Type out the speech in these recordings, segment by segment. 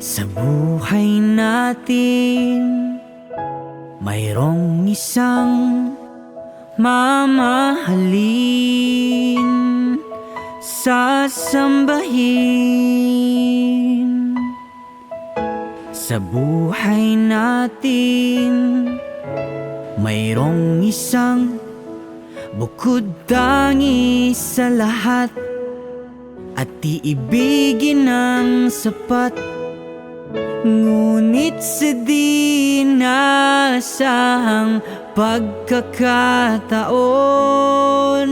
Sa buhay natin, mayroong isang mamahalin, sasambahin. Sa buhay natin, mayroong isang bukod tangi sa lahat, at iibigin ng sapat. Ngunit sa di inaasahang pagkakataon,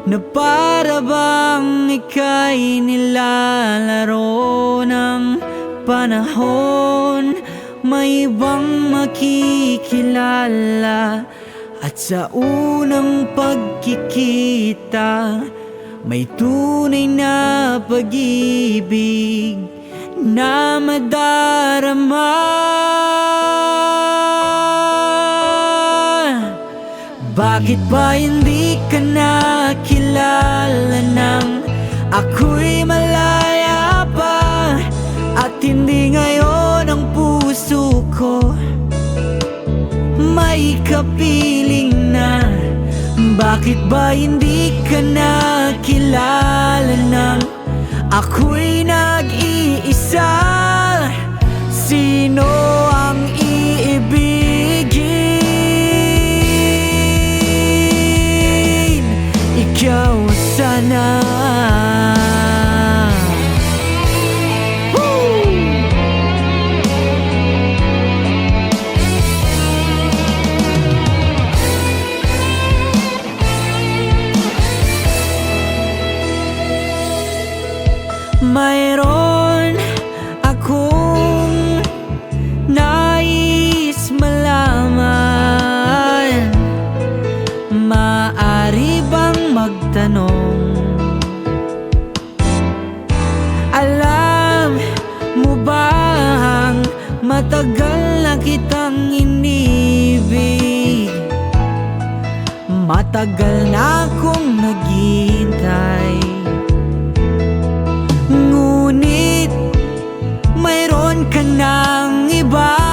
na para bang ika'y nilalaro ng panahon, may ibang makikilala, at sa unang pagkikita, may tunay na pag-ibig na madarama. Bakit ba hindi ka nakilala nang ako'y malaya pa, at hindi ngayon ang puso ko may kapiling na? Bakit ba hindi ka nakilala nang ako'y nag-iisa? Sino ang iibigin? Ikaw sana. Mayroon akong nais malaman. Maaari bang magtanong? Alam mo bang matagal na kitang inibig? Matagal na akong naghihintay. Ngunit mayroon ka ng iba.